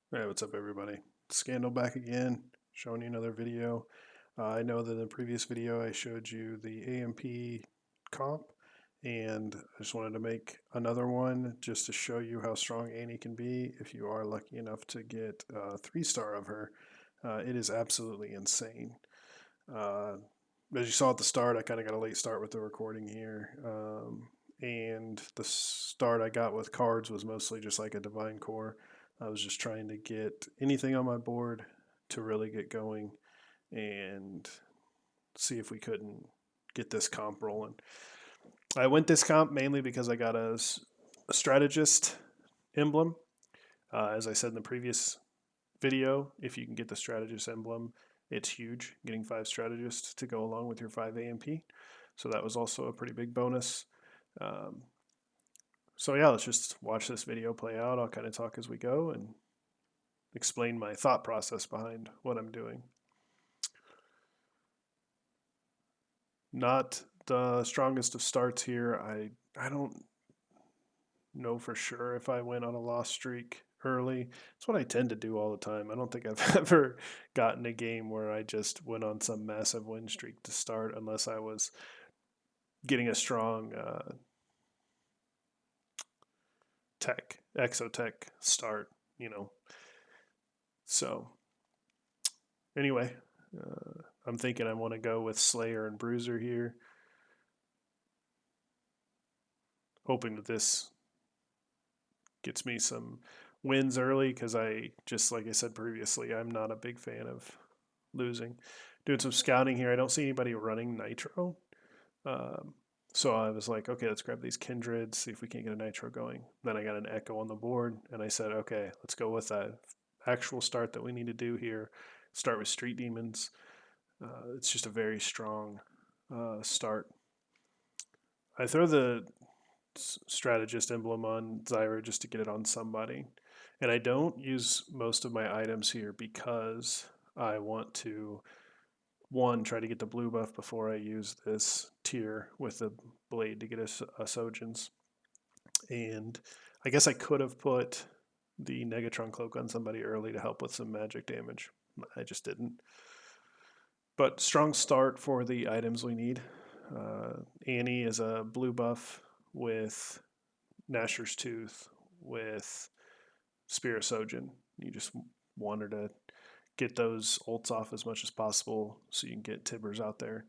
Hey, what's up, everybody? Scandal back again, showing you another video. I know that in the previous video I showed you the AMP comp, and I just wanted to make another one just to show you how strong Annie can be if you are lucky enough to get a 3-star of her. It is absolutely insane. Uh, as you saw at the start, I kind of got a late start with the recording here. And the start I got with cards was mostly just like a Divine Core. I was just trying to get anything on my board to really get going and see if we couldn't get this comp rolling. I went this comp mainly because I got a strategist emblem. As I said in the previous video, if you can get the strategist emblem, it's huge, getting 5 strategists to go along with your 5 AMP. So that was also a pretty big bonus. Um, so yeah, let's just watch this video play out. I'll kind of talk as we go and explain my thought process behind what I'm doing. Not the strongest of starts here. I don't know for sure if I went on a loss streak early. It's what I tend to do all the time. I don't think I've ever gotten a game where I just went on some massive win streak to start unless I was getting a strong exotech start, you know. So anyway, I'm thinking I want to go with Slayer and Bruiser here, hoping that this gets me some wins early because I just like I said previously, I'm not a big fan of losing. Doing some scouting here, I don't see anybody running Nitro. Um, so I was like, okay, let's grab these kindreds, see if we can't get a Nitro going. Then I got an Echo on the board, and I said, okay, let's go with that actual start that we need to do here. Start with Street Demons. It's just a very strong start. I throw the strategist emblem on Zyra just to get it on somebody. And I don't use most of my items here because I want to, one, try to get the blue buff before I use this tier with the blade to get a Sojins. And I guess I could have put the Negatron cloak on somebody early to help with some magic damage. I just didn't. But strong start for the items we need. Annie is a blue buff with Nasher's Tooth with Spear Sojin. You just want her to get those ults off as much as possible so you can get Tibbers out there.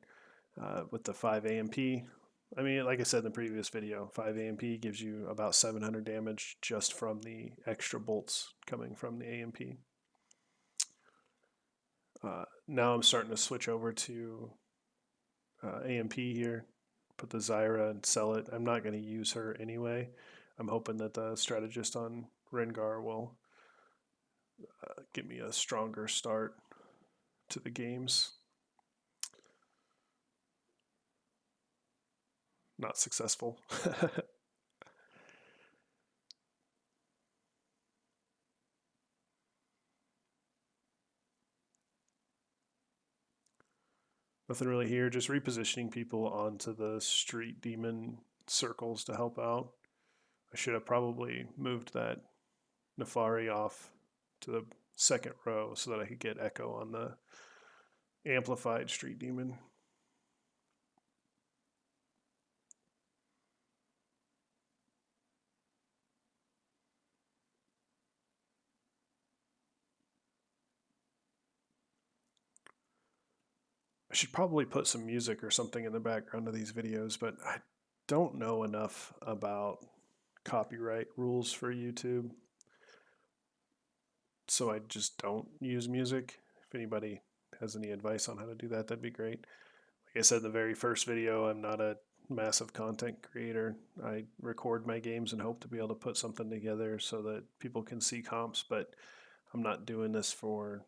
With the 5 AMP, I mean, like I said in the previous video, 5 AMP gives you about 700 damage just from the extra bolts coming from the AMP. Now I'm starting to switch over to AMP here, put the Zyra and sell it. I'm not going to use her anyway. I'm hoping that the strategist on Rengar will give me a stronger start to the games. Not successful. Nothing really here, just repositioning people onto the street demon circles to help out. I should have probably moved that Nefari off to the second row so that I could get Echo on the amplified street demon. I should probably put some music or something in the background of these videos, but I don't know enough about copyright rules for YouTube, so I just don't use music. If anybody has any advice on how to do that, that'd be great. Like I said in the very first video, I'm not a massive content creator. I record my games and hope to be able to put something together so that people can see comps, but I'm not doing this for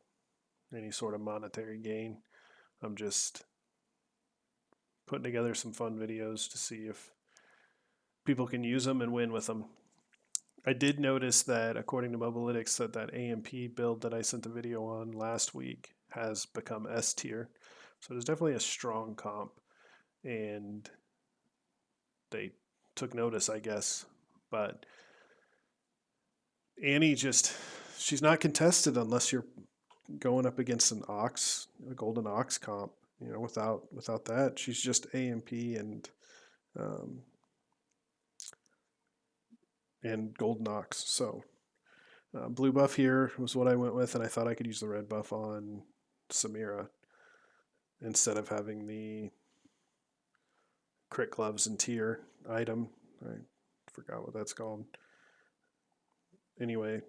any sort of monetary gain. I'm just putting together some fun videos to see if people can use them and win with them. I did notice that according to Mobilytics that AMP build that I sent a video on last week has become S tier. So there's definitely a strong comp, and they took notice, I guess. But Annie just, she's not contested unless you're going up against an ox, a golden ox comp. You know, without that, she's just AMP um, and golden ox. So blue buff here was what I went with, and I thought I could use the red buff on Samira instead of having the crit gloves and tier item. I forgot what that's called. Anyway,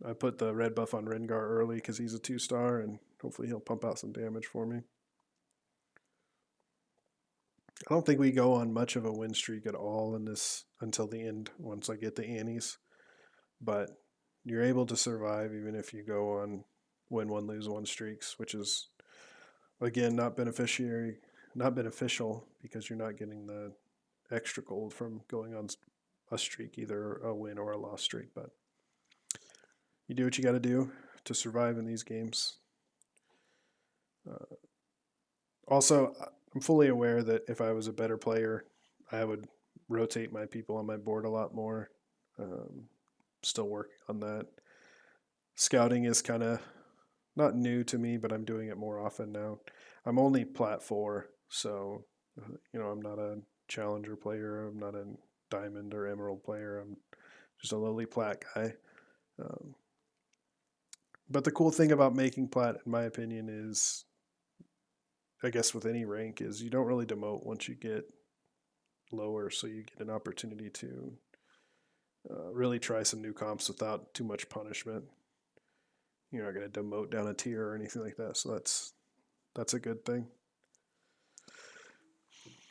I put the red buff on Rengar early because he's a 2-star, and hopefully he'll pump out some damage for me. I don't think we go on much of a win streak at all in this until the end once I get the Annies. But you're able to survive even if you go on win one, lose one streaks, which is again not beneficial because you're not getting the extra gold from going on a streak, either a win or a loss streak. But you do what you got to do to survive in these games. Also, I'm fully aware that if I was a better player, I would rotate my people on my board a lot more. Still working on that. Scouting is kind of not new to me, but I'm doing it more often now. I'm only plat 4, so I'm not a challenger player. I'm not a diamond or emerald player. I'm just a lowly plat guy. But the cool thing about making plat, in my opinion, is, I guess with any rank, is you don't really demote once you get lower, so you get an opportunity to really try some new comps without too much punishment. You're not going to demote down a tier or anything like that, so that's a good thing.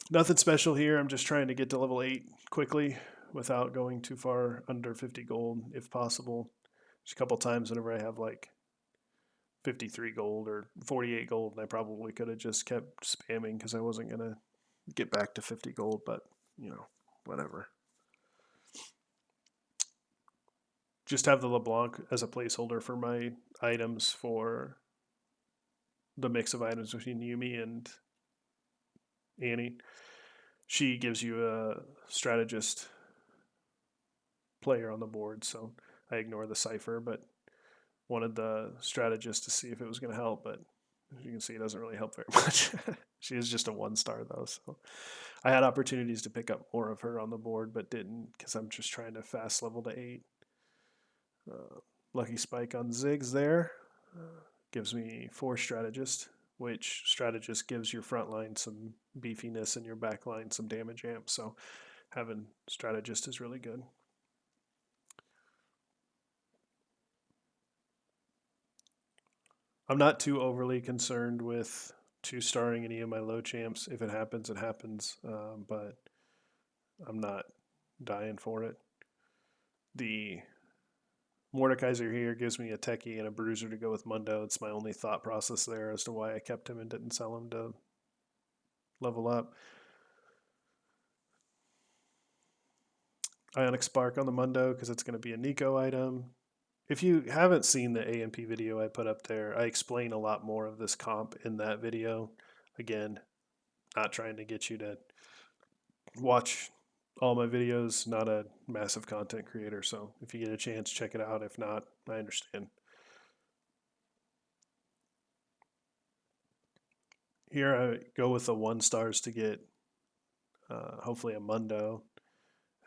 Nothing special here. I'm just trying to get to level 8 quickly without going too far under 50 gold if possible. Just a couple times whenever I have like 53 gold or 48 gold, and I probably could have just kept spamming because I wasn't going to get back to 50 gold, but whatever. Just have the LeBlanc as a placeholder for my items for the mix of items between Yumi and Annie. She gives you a strategist player on the board, so I ignore the cipher, but wanted the strategist to see if it was going to help, but as you can see, it doesn't really help very much. She is just a 1-star though, so I had opportunities to pick up more of her on the board, but didn't because I'm just trying to fast level to 8. Lucky Spike on Ziggs there. Gives me 4 strategist, which strategist gives your front line some beefiness and your back line some damage amp, so having strategist is really good. I'm not too overly concerned with 2-starring any of my low champs. If it happens, it happens, but I'm not dying for it. The Mordekaiser here gives me a techie and a bruiser to go with Mundo. It's my only thought process there as to why I kept him and didn't sell him to level up. Ionic Spark on the Mundo because it's going to be a Nico item. If you haven't seen the AMP video I put up there, I explain a lot more of this comp in that video. Again, not trying to get you to watch all my videos, not a massive content creator, so if you get a chance, check it out. If not, I understand. Here I go with the 1-stars to get hopefully a Mundo,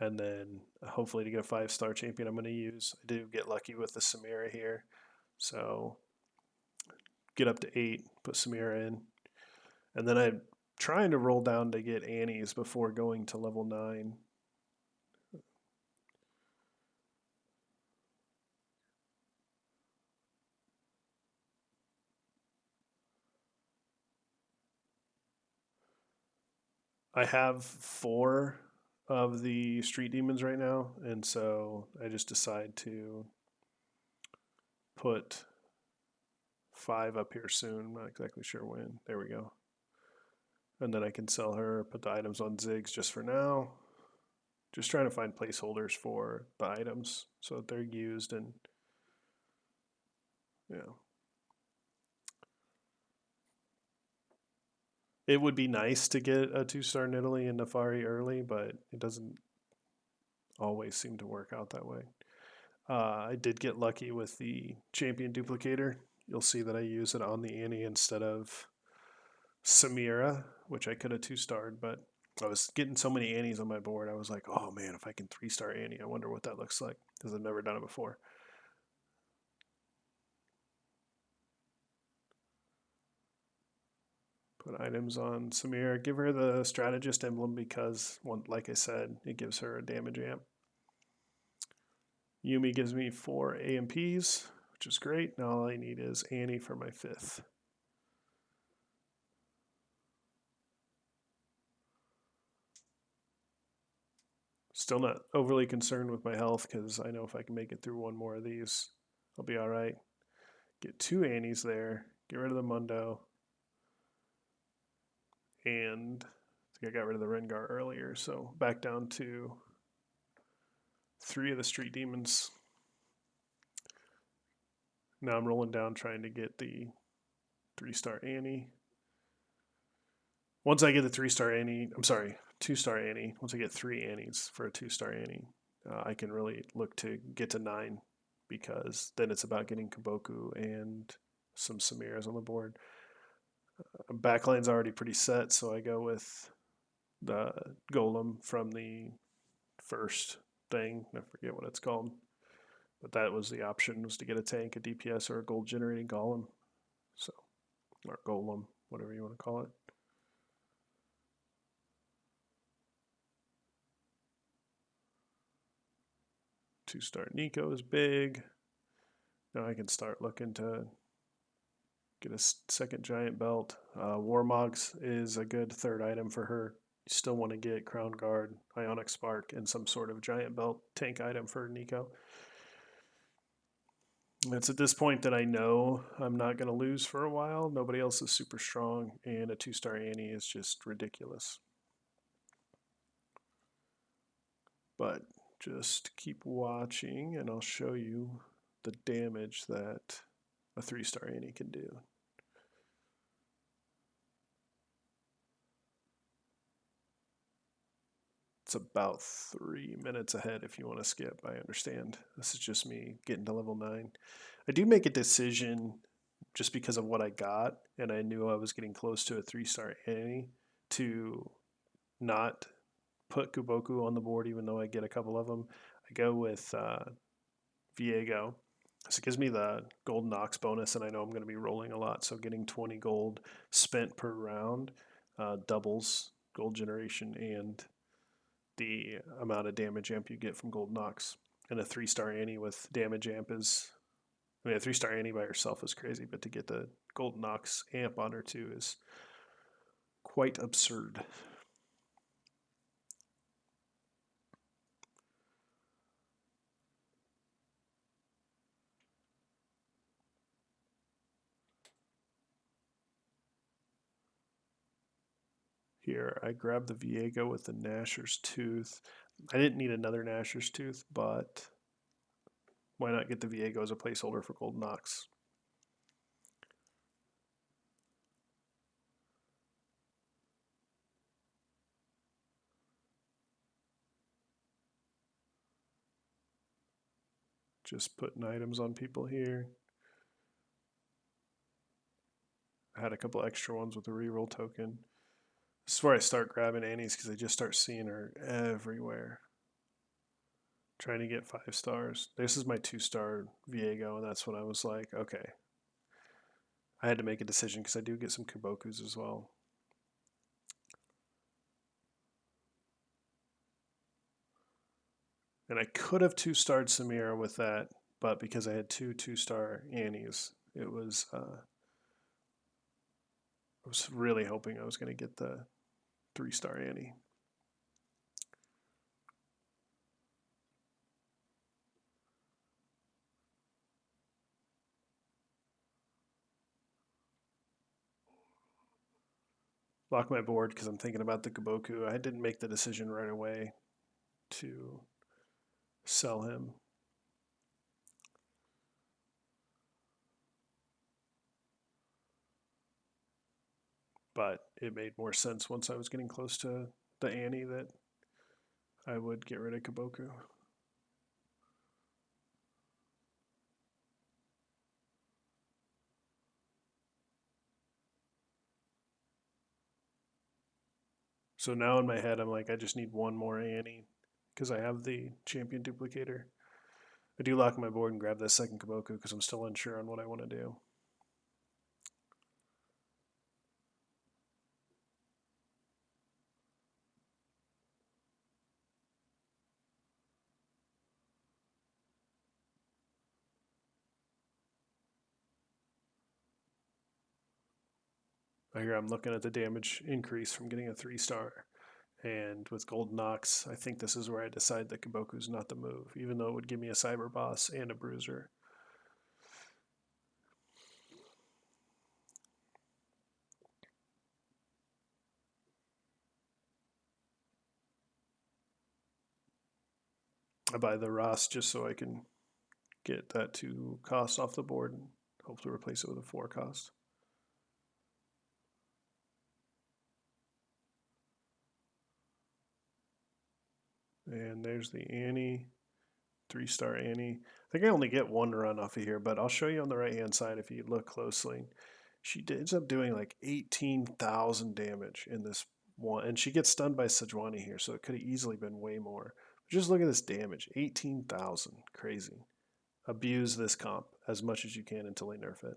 and then hopefully to get a 5-star champion I'm going to use. I do get lucky with the Samira here, so get up to 8, put Samira in, and then I'm trying to roll down to get Annie's before going to level 9. I have 4 of the street demons right now, and so I just decide to put 5 up here soon. I'm not exactly sure when. There we go. And then I can sell her, put the items on Ziggs just for now. Just trying to find placeholders for the items so that they're used and It would be nice to get a 2-star Nidalee and Nefari early, but it doesn't always seem to work out that way. I did get lucky with the champion duplicator. You'll see that I use it on the Annie instead of Samira, which I could have two-starred, but I was getting so many Annies on my board. I was like, oh man, if I can three-star Annie, I wonder what that looks like because I've never done it before. Put items on Samira. Give her the Strategist emblem because, like I said, it gives her a damage amp. Yumi gives me 4 AMPs, which is great. Now all I need is Annie for my 5th. Still not overly concerned with my health because I know if I can make it through one more of these, I'll be all right. Get 2 Annies there. Get rid of the Mundo. And I think I got rid of the Rengar earlier, so back down to 3 of the Street Demons. Now I'm rolling down trying to get the 3-star Annie. Once I get the 3-star Annie, I'm sorry, 2-star Annie, once I get 3 Annies for a 2-star Annie, I can really look to get to 9 because then it's about getting Kaboku and some Samiras on the board. Backline's already pretty set, so I go with the Golem from the first thing. I forget what it's called. But that was the option, was to get a tank, a DPS, or a gold generating golem. So, or golem, whatever you want to call it. Two-star Nico is big. Now I can start looking to get a second giant belt. Warmogs is a good third item for her. You still want to get Crown Guard, Ionic Spark, and some sort of giant belt tank item for Nico. It's at this point that I know I'm not going to lose for a while. Nobody else is super strong, and a 2-star Annie is just ridiculous. But just keep watching, and I'll show you the damage that a 3-star Annie can do. It's about 3 minutes ahead if you want to skip. I understand. This is just me getting to level 9. I do make a decision just because of what I got, and I knew I was getting close to a 3-star Annie, to not put Kuboku on the board, even though I get a couple of them. I go with Viego. So it gives me the gold Nox bonus, and I know I'm going to be rolling a lot, so getting 20 gold spent per round doubles gold generation and the amount of damage amp you get from gold Nox. And a 3-star Annie with damage amp is, I mean, a 3-star Annie by herself is crazy, but to get the gold Nox amp on her too is quite absurd. Here, I grabbed the Viego with the Gnasher's Tooth. I didn't need another Gnasher's Tooth, but why not get the Viego as a placeholder for Gold Nox? Just putting items on people here. I had a couple extra ones with the reroll token. This is where I start grabbing Annie's because I just start seeing her everywhere. Trying to get 5 stars. This is my 2-star Viego, and that's when I was like, okay. I had to make a decision because I do get some Kubokus as well. And I could have 2-starred Samira with that, but because I had 2-star Annies, it was I was really hoping I was going to get the 3-star Annie. Lock my board because I'm thinking about the Kaboku. I didn't make the decision right away to sell him. But it made more sense once I was getting close to the Annie that I would get rid of Kaboku. So now in my head, I'm like, I just need one more Annie because I have the champion duplicator. I do lock my board and grab that second Kaboku because I'm still unsure on what I want to do. Here I'm looking at the damage increase from getting a 3-star. And with Golden Ox, I think this is where I decide that Kaboku's not the move, even though it would give me a Cyber Boss and a Bruiser. I buy the Ross just so I can get that 2 cost off the board and hopefully replace it with a 4 cost. And there's the Annie, 3-star Annie. I think I only get 1 run off of here, but I'll show you on the right hand side if you look closely. She ends up doing like 18,000 damage in this one, and she gets stunned by Sejuani here, so it could have easily been way more. Just look at this damage, 18,000, crazy. Abuse this comp as much as you can until they nerf it.